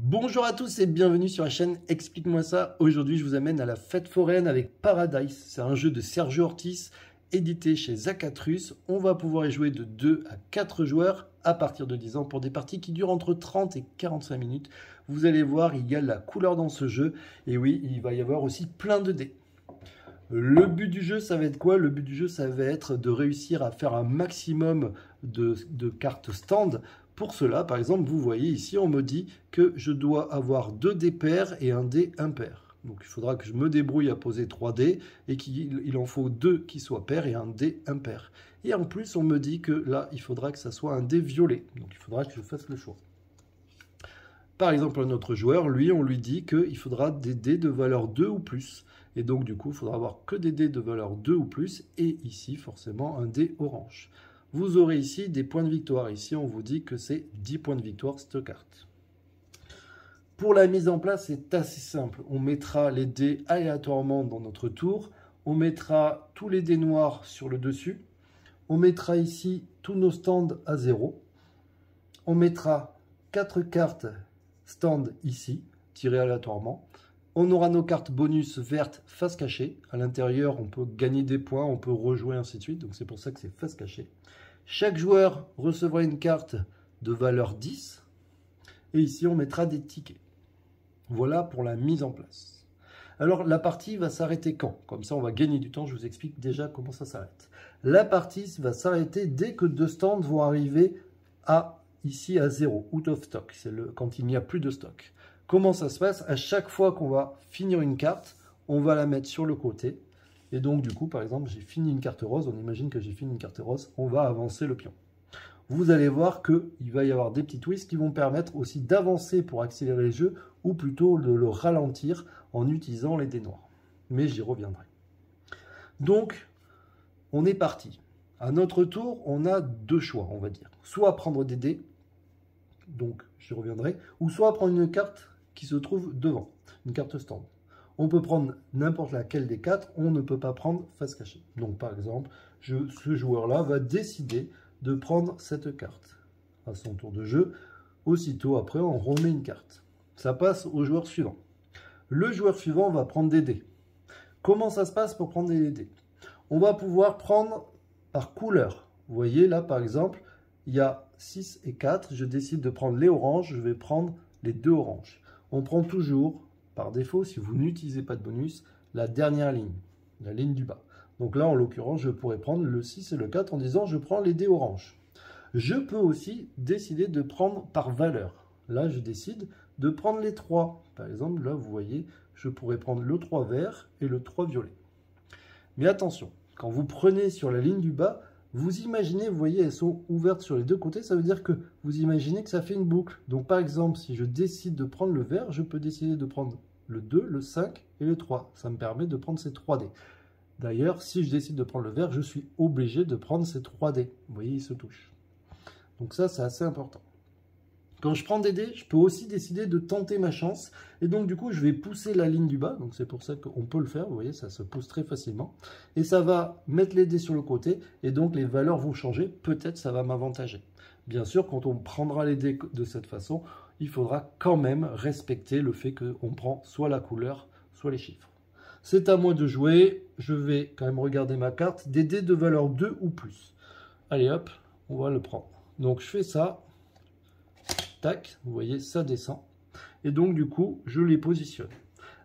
Bonjour à tous et bienvenue sur la chaîne Explique-moi ça. Aujourd'hui, je vous amène à la fête foraine avec Paradise. C'est un jeu de Sergio Ortiz, édité chez Zacatrus. On va pouvoir y jouer de 2 à 4 joueurs à partir de 10 ans pour des parties qui durent entre 30 et 45 minutes. Vous allez voir, il y a de la couleur dans ce jeu. Et oui, il va y avoir aussi plein de dés. Le but du jeu, ça va être quoi? Le but du jeu, ça va être de réussir à faire un maximum de cartes stand. Pour cela, par exemple, vous voyez ici, on me dit que je dois avoir 2 dés pairs et un dé impair. Donc il faudra que je me débrouille à poser 3 dés et qu'il en faut 2 qui soient pairs et un dé impair. Et en plus, on me dit que là, il faudra que ça soit un dé violet. Donc il faudra que je fasse le choix. Par exemple, un autre joueur, lui, on lui dit qu'il faudra des dés de valeur 2 ou plus. Et donc, du coup, il faudra avoir que des dés de valeur 2 ou plus. Et ici, forcément, un dé orange. Vous aurez ici des points de victoire. Ici, on vous dit que c'est 10 points de victoire, cette carte. Pour la mise en place, c'est assez simple. On mettra les dés aléatoirement dans notre tour. On mettra tous les dés noirs sur le dessus. On mettra ici tous nos stands à 0. On mettra 4 cartes stand ici, tirées aléatoirement. On aura nos cartes bonus vertes face cachée. À l'intérieur, on peut gagner des points, on peut rejouer, ainsi de suite. Donc c'est pour ça que c'est face cachée. Chaque joueur recevra une carte de valeur 10. Et ici, on mettra des tickets. Voilà pour la mise en place. Alors, la partie va s'arrêter quand? Comme ça, on va gagner du temps. Je vous explique déjà comment ça s'arrête. La partie va s'arrêter dès que 2 stands vont arriver ici à 0, out of stock. C'est quand il n'y a plus de stock. Comment ça se passe? À chaque fois qu'on va finir une carte, on va la mettre sur le côté. Et donc, du coup, par exemple, j'ai fini une carte rose. On imagine que j'ai fini une carte rose. On va avancer le pion. Vous allez voir qu'il va y avoir des petits twists qui vont permettre aussi d'avancer pour accélérer le jeu ou plutôt de le ralentir en utilisant les dés noirs. Mais j'y reviendrai. Donc, on est parti. À notre tour, on a 2 choix, on va dire. Soit prendre des dés, donc j'y reviendrai, ou soit prendre une carte qui se trouve devant, une carte stand. On peut prendre n'importe laquelle des 4, on ne peut pas prendre face cachée. Donc par exemple, ce joueur-là va décider de prendre cette carte à son tour de jeu. Aussitôt après, on remet une carte. Ça passe au joueur suivant. Le joueur suivant va prendre des dés. Comment ça se passe pour prendre des dés? On va pouvoir prendre par couleur. Vous voyez là par exemple, il y a 6 et 4. Je décide de prendre les oranges, je vais prendre les 2 oranges. On prend toujours, par défaut, si vous n'utilisez pas de bonus, la dernière ligne, la ligne du bas. Donc là, en l'occurrence, je pourrais prendre le 6 et le 4 en disant je prends les dés oranges. Je peux aussi décider de prendre par valeur. Là, je décide de prendre les 3. Par exemple, là, vous voyez, je pourrais prendre le 3 vert et le 3 violet. Mais attention, quand vous prenez sur la ligne du bas, vous imaginez, vous voyez, elles sont ouvertes sur les 2 côtés, ça veut dire que vous imaginez que ça fait une boucle. Donc par exemple, si je décide de prendre le vert, je peux décider de prendre le 2, le 5 et le 3. Ça me permet de prendre ces 3 dés. D'ailleurs, si je décide de prendre le vert, je suis obligé de prendre ces 3 dés. Vous voyez, ils se touchent. Donc ça, c'est assez important. Quand je prends des dés, je peux aussi décider de tenter ma chance. Et donc, du coup, je vais pousser la ligne du bas. Donc, c'est pour ça qu'on peut le faire. Vous voyez, ça se pousse très facilement. Et ça va mettre les dés sur le côté. Et donc, les valeurs vont changer. Peut-être ça va m'avantager. Bien sûr, quand on prendra les dés de cette façon, il faudra quand même respecter le fait qu'on prend soit la couleur, soit les chiffres. C'est à moi de jouer. Je vais quand même regarder ma carte. Des dés de valeur 2 ou plus. Allez, hop, on va le prendre. Donc, je fais ça. Tac, vous voyez, ça descend. Et donc, du coup, je les positionne.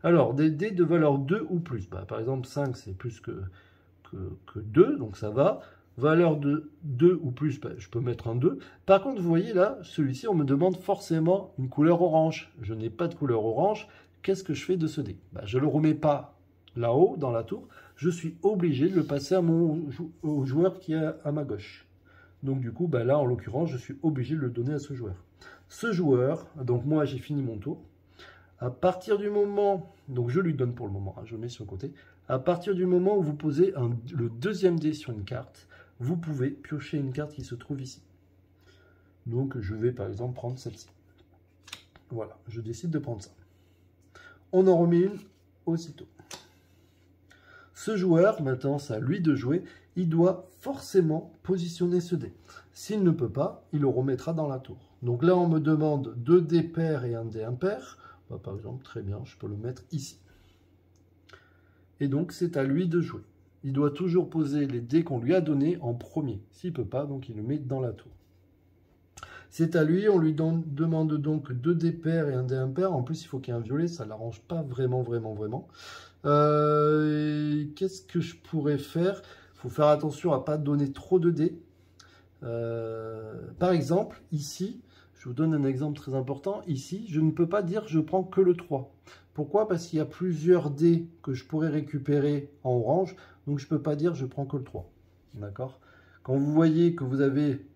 Alors, des dés de valeur 2 ou plus. Par exemple, 5, c'est plus que 2, donc ça va. Valeur de 2 ou plus, je peux mettre un 2. Par contre, vous voyez là, celui-ci, on me demande forcément une couleur orange. Je n'ai pas de couleur orange. Qu'est-ce que je fais de ce dé? Je ne le remets pas là-haut, dans la tour. Je suis obligé de le passer au joueur qui est à ma gauche. Donc, du coup, là, en l'occurrence, je suis obligé de le donner à ce joueur. Ce joueur, donc moi j'ai fini mon tour, à partir du moment, donc je lui donne pour le moment, je le mets sur le côté, à partir du moment où vous posez le 2e dé sur une carte, vous pouvez piocher une carte qui se trouve ici. Donc je vais par exemple prendre celle-ci. Voilà, je décide de prendre ça. On en remet une aussitôt. Ce joueur, maintenant c'est à lui de jouer, il doit forcément positionner ce dé. S'il ne peut pas, il le remettra dans la tour. Donc là, on me demande 2 dés pairs et un dé impair. Bah, par exemple, très bien, je peux le mettre ici. Et donc, c'est à lui de jouer. Il doit toujours poser les dés qu'on lui a donnés en premier. S'il ne peut pas, donc il le met dans la tour. C'est à lui, on lui demande donc 2 dés pairs et un dé impair. En plus, il faut qu'il y ait un violet, ça ne l'arrange pas vraiment. Qu'est-ce que je pourrais faire? Il faut faire attention à ne pas donner trop de dés. Par exemple, ici, je vous donne un exemple très important. Ici, je ne peux pas dire je prends que le 3. Pourquoi? Parce qu'il y a plusieurs dés que je pourrais récupérer en orange. Donc, je ne peux pas dire je prends que le 3. D'accord? Quand vous voyez que vous avez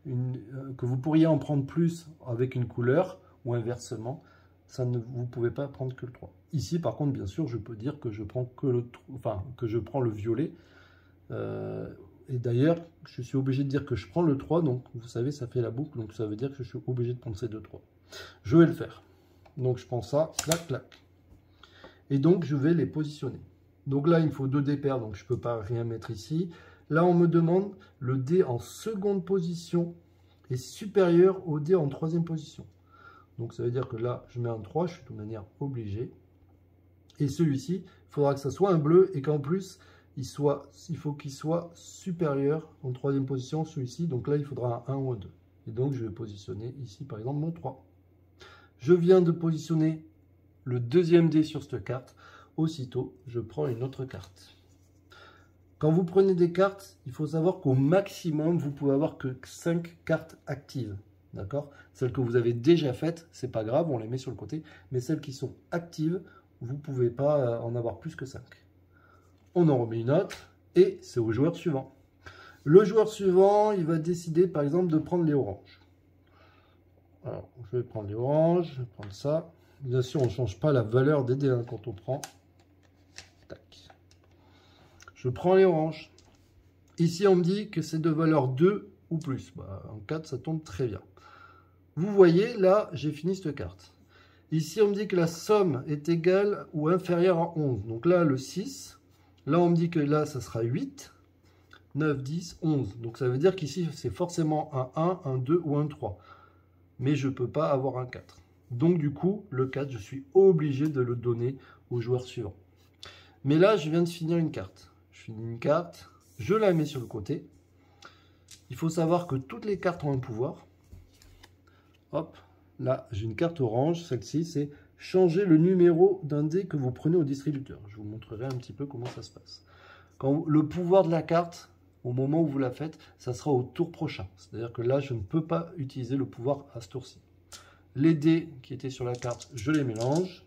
que vous pourriez en prendre plus avec une couleur ou inversement, vous ne pouvez pas prendre que le 3. Ici, par contre, bien sûr, je peux dire que je prends que je prends le violet. Et d'ailleurs, je suis obligé de dire que je prends le 3, donc vous savez, ça fait la boucle, donc ça veut dire que je suis obligé de prendre ces 2 3. Je vais le faire. Donc je prends ça, clac, clac. Et donc je vais les positionner. Donc là, il me faut 2 dés pairs, donc je ne peux pas rien mettre ici. Là, on me demande le dé en seconde position est supérieur au dé en troisième position. Donc ça veut dire que là, je mets un 3, je suis de toute manière obligé. Et celui-ci, il faudra que ça soit un bleu et qu'en plus, il faut qu'il soit supérieur en troisième position, celui-ci. Donc là, il faudra un 1 ou un 2. Et donc, je vais positionner ici, par exemple, mon 3. Je viens de positionner le deuxième dé sur cette carte. Aussitôt, je prends une autre carte. Quand vous prenez des cartes, il faut savoir qu'au maximum, vous pouvez avoir que 5 cartes actives. D'accord? Celles que vous avez déjà faites, c'est pas grave, on les met sur le côté. Mais celles qui sont actives, vous ne pouvez pas en avoir plus que 5. On en remet une autre et c'est au joueur suivant. Le joueur suivant, il va décider par exemple de prendre les oranges. Alors, je vais prendre les oranges, je vais prendre ça. Bien sûr, on ne change pas la valeur des dés quand on prend. Tac. Je prends les oranges. Ici, on me dit que c'est de valeur 2 ou plus. Bah, en 4, ça tombe très bien. Vous voyez, là, j'ai fini cette carte. Ici, on me dit que la somme est égale ou inférieure à 11. Donc là, le 6. Là, on me dit que là, ça sera 8, 9, 10, 11. Donc ça veut dire qu'ici, c'est forcément un 1, un 2 ou un 3. Mais je ne peux pas avoir un 4. Donc du coup, le 4, je suis obligé de le donner au joueur suivant. Mais là, je viens de finir une carte. Je finis une carte, je la mets sur le côté. Il faut savoir que toutes les cartes ont un pouvoir. Hop, là, j'ai une carte orange. Celle-ci, c'est changer le numéro d'un dé que vous prenez au distributeur. Je vous montrerai un petit peu comment ça se passe. Quand le pouvoir de la carte, au moment où vous la faites, ça sera au tour prochain. C'est-à-dire que là, je ne peux pas utiliser le pouvoir à ce tour-ci. Les dés qui étaient sur la carte, je les mélange.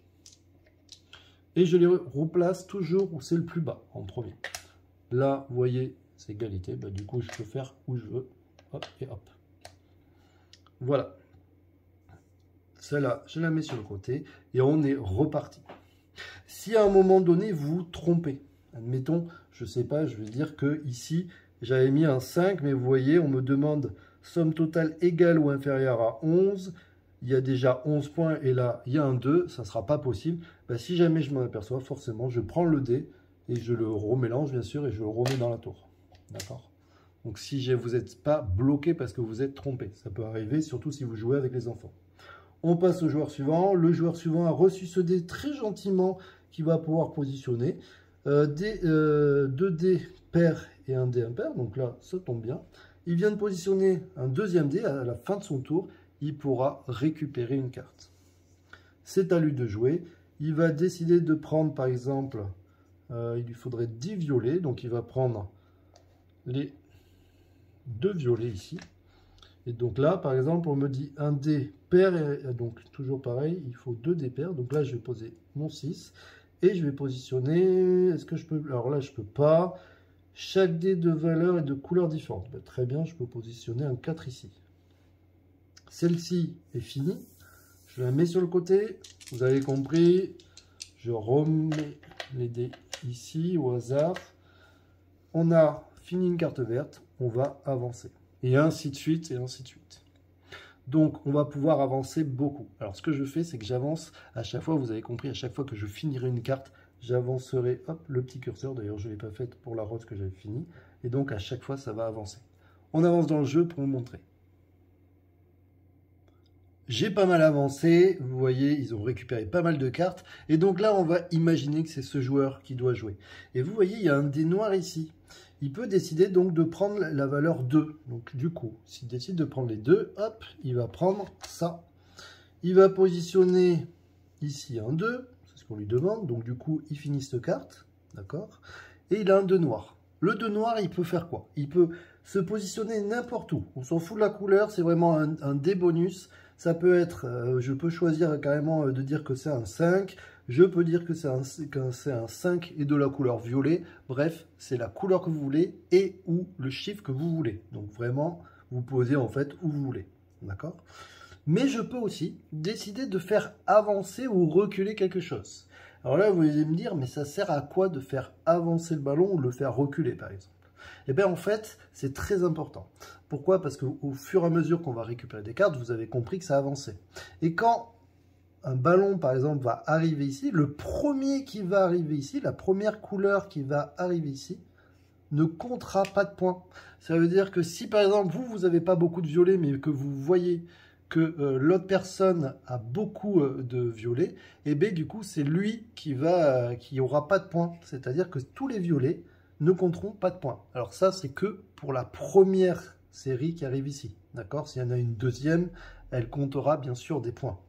Et je les replace toujours où c'est le plus bas, en premier. Là, vous voyez, c'est égalité. Bah, du coup, je peux faire où je veux. Hop et hop. Voilà. Celle-là, je la mets sur le côté et on est reparti. Si à un moment donné, vous vous trompez, admettons, je ne sais pas, je vais dire que ici, j'avais mis un 5, mais vous voyez, on me demande somme totale égale ou inférieure à 11. Il y a déjà 11 points et là, il y a un 2, ça ne sera pas possible. Ben, si jamais je m'en aperçois, forcément, je prends le dé et je le remélange, bien sûr, et je le remets dans la tour. D'accord? Donc, si vous n'êtes pas bloqué parce que vous êtes trompé, ça peut arriver, surtout si vous jouez avec les enfants. On passe au joueur suivant. Le joueur suivant a reçu ce dé très gentiment qu'il va pouvoir positionner. 2 dés pairs et un dé impair. Donc là, ça tombe bien. Il vient de positionner un deuxième dé. À la fin de son tour, il pourra récupérer une carte. C'est à lui de jouer. Il va décider de prendre, par exemple, il lui faudrait 10 violets. Donc il va prendre les 2 violets ici. Et donc là, par exemple, on me dit un dé pair, et donc toujours pareil, il faut 2 dés pairs. Donc là, je vais poser mon 6 et je vais positionner, est-ce que je peux, alors là, je peux pas. Chaque dé de valeur est de couleur différente. Ben, très bien, je peux positionner un 4 ici. Celle-ci est finie. Je la mets sur le côté. Vous avez compris. Je remets les dés ici au hasard. On a fini une carte verte. On va avancer. Et ainsi de suite, et ainsi de suite. Donc, on va pouvoir avancer beaucoup. Alors, ce que je fais, c'est que j'avance à chaque fois, vous avez compris, à chaque fois que je finirai une carte, j'avancerai, hop, le petit curseur, d'ailleurs je ne l'ai pas fait pour la rose que j'avais fini, et donc à chaque fois ça va avancer. On avance dans le jeu pour vous montrer. J'ai pas mal avancé, vous voyez, ils ont récupéré pas mal de cartes, et donc là on va imaginer que c'est ce joueur qui doit jouer. Et vous voyez, il y a un dé noir ici. Il peut décider donc de prendre la valeur 2. Donc du coup, s'il décide de prendre les 2, hop, il va prendre ça. Il va positionner ici un 2, c'est ce qu'on lui demande, donc du coup il finit cette carte, d'accord? Et il a un 2 noir. Le 2 noir, il peut faire quoi? Il peut se positionner n'importe où. On s'en fout de la couleur, c'est vraiment un dé bonus. Ça peut être, je peux choisir carrément de dire que c'est un 5, je peux dire que c'est un 5 et de la couleur violet. Bref, c'est la couleur que vous voulez et ou le chiffre que vous voulez. Donc vraiment, vous posez en fait où vous voulez, d'accord? Mais je peux aussi décider de faire avancer ou reculer quelque chose. Alors là, vous allez me dire, mais ça sert à quoi de faire avancer le ballon ou le faire reculer, par exemple? Eh bien, en fait, c'est très important. Pourquoi? Parce qu'au fur et à mesure qu'on va récupérer des cartes, vous avez compris que ça avançait. Et quand un ballon, par exemple, va arriver ici, le premier qui va arriver ici, la première couleur qui va arriver ici, ne comptera pas de points. Ça veut dire que si, par exemple, vous n'avez pas beaucoup de violet, mais que vous voyez que l'autre personne a beaucoup de violet, et bien du coup, c'est lui qui aura pas de points. C'est-à-dire que tous les violets ne compteront pas de points. Alors ça, c'est que pour la première série qui arrive ici. D'accord? S'il y en a une deuxième, elle comptera bien sûr des points.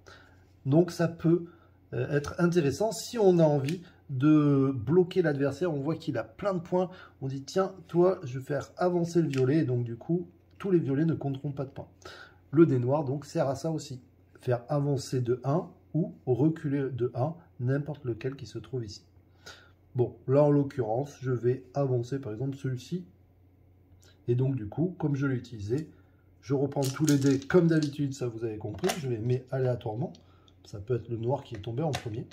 Donc ça peut être intéressant si on a envie de bloquer l'adversaire. On voit qu'il a plein de points. On dit, tiens, toi, je vais faire avancer le violet. Et donc du coup, tous les violets ne compteront pas de points. Le dé noir, donc, sert à ça aussi. Faire avancer de 1 ou reculer de 1, n'importe lequel qui se trouve ici. Bon, là, en l'occurrence, je vais avancer, par exemple, celui-ci. Et donc, du coup, comme je l'ai utilisé, je reprends tous les dés comme d'habitude, ça vous avez compris. Je les mets aléatoirement. Ça peut être le noir qui est tombé en premier.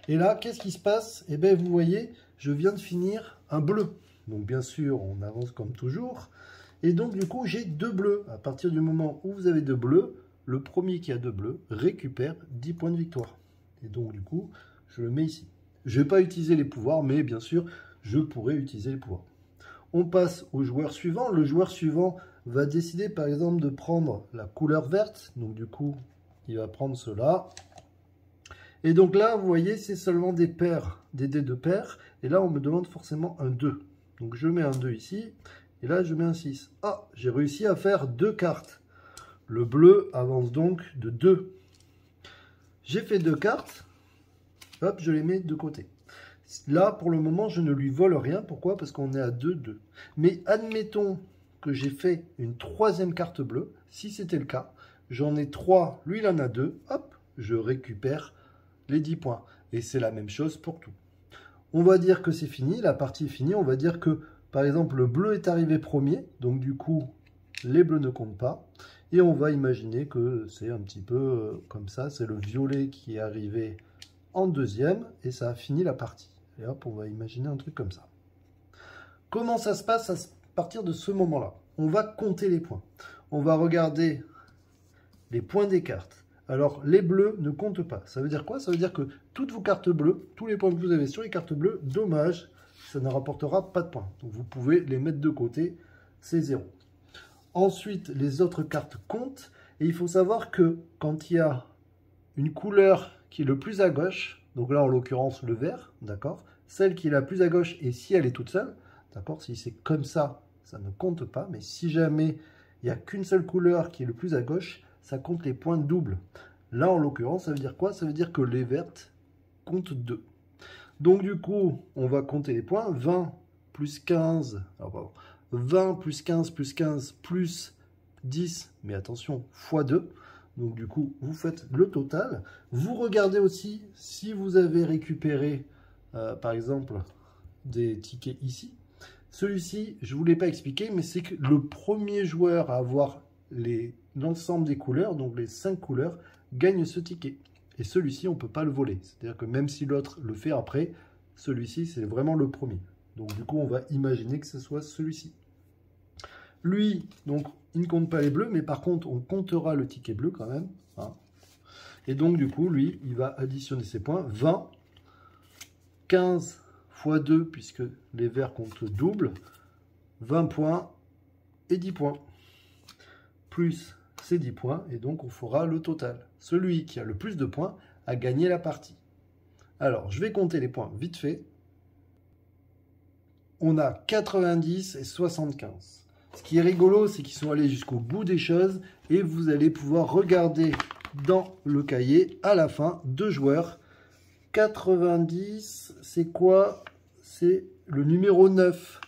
Et là, qu'est-ce qui se passe? Eh bien, vous voyez, je viens de finir un bleu. Donc, bien sûr, on avance comme toujours. Et donc, du coup, j'ai 2 bleus. À partir du moment où vous avez 2 bleus, le premier qui a 2 bleus récupère 10 points de victoire. Et donc, du coup, je le mets ici. Je ne vais pas utiliser les pouvoirs, mais bien sûr, je pourrais utiliser les pouvoirs. On passe au joueur suivant. Le joueur suivant va décider, par exemple, de prendre la couleur verte. Donc, du coup, il va prendre cela. Et donc là, vous voyez, c'est seulement des paires, des dés de paires. Et là, on me demande forcément un 2. Donc, je mets un 2 ici. Et là, je mets un 6. Ah, j'ai réussi à faire 2 cartes. Le bleu avance donc de 2. J'ai fait 2 cartes. Hop, je les mets de côté. Là, pour le moment, je ne lui vole rien. Pourquoi? Parce qu'on est à 2-2. Mais admettons que j'ai fait une 3e carte bleue. Si c'était le cas, j'en ai 3. Lui, il en a 2. Hop, je récupère les 10 points. Et c'est la même chose pour tout. On va dire que c'est fini. La partie est finie. On va dire que par exemple, le bleu est arrivé premier, donc du coup, les bleus ne comptent pas. Et on va imaginer que c'est un petit peu comme ça, c'est le violet qui est arrivé en deuxième, et ça a fini la partie. Et hop, on va imaginer un truc comme ça. Comment ça se passe à partir de ce moment-là? On va compter les points. On va regarder les points des cartes. Alors, les bleus ne comptent pas. Ça veut dire quoi? Ça veut dire que toutes vos cartes bleues, tous les points que vous avez sur les cartes bleues, dommage, ça ne rapportera pas de points. Donc vous pouvez les mettre de côté, c'est 0. Ensuite, les autres cartes comptent. Et il faut savoir que quand il y a une couleur qui est le plus à gauche, donc là en l'occurrence le vert, d'accord, celle qui est la plus à gauche, et si elle est toute seule, d'accord, si c'est comme ça, ça ne compte pas. Mais si jamais il n'y a qu'une seule couleur qui est le plus à gauche, ça compte les points doubles. Là en l'occurrence, ça veut dire quoi? Ça veut dire que les vertes comptent 2. Donc du coup, on va compter les points. 20 plus 15, alors pardon, 20 plus 15 plus 15 plus 10, mais attention, fois 2. Donc du coup, vous faites le total. Vous regardez aussi si vous avez récupéré, par exemple, des tickets ici. Celui-ci, je ne vous l'ai pas expliqué, mais c'est que le premier joueur à avoir l'ensemble des couleurs, donc les 5 couleurs, gagne ce ticket. Et celui-ci, on ne peut pas le voler. C'est-à-dire que même si l'autre le fait après, celui-ci, c'est vraiment le premier. Donc du coup, on va imaginer que ce soit celui-ci. Lui, donc, il ne compte pas les bleus, mais par contre, on comptera le ticket bleu quand même. Hein. Et donc, du coup, lui, il va additionner ses points. 20, 15 x 2, puisque les verts comptent double, 20 points et 10 points. Plus ces 10 points, et donc on fera le total. Celui qui a le plus de points a gagné la partie. Alors, je vais compter les points vite fait. On a 90 et 75. Ce qui est rigolo, c'est qu'ils sont allés jusqu'au bout des choses et vous allez pouvoir regarder dans le cahier à la fin 2 joueurs. 90, c'est quoi? C'est le numéro 9.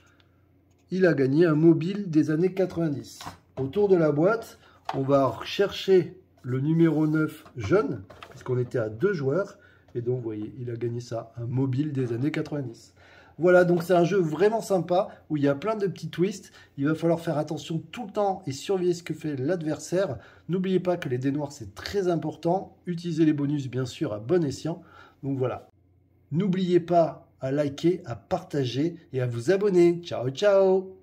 Il a gagné un mobile des années 90. Autour de la boîte, on va chercher le numéro 9 jeune, puisqu'on était à 2 joueurs. Et donc, vous voyez, il a gagné ça, un mobile des années 90. Voilà, donc c'est un jeu vraiment sympa, où il y a plein de petits twists. Il va falloir faire attention tout le temps et surveiller ce que fait l'adversaire. N'oubliez pas que les dés noirs, c'est très important. Utilisez les bonus, bien sûr, à bon escient. Donc voilà. N'oubliez pas à liker, à partager et à vous abonner. Ciao, ciao!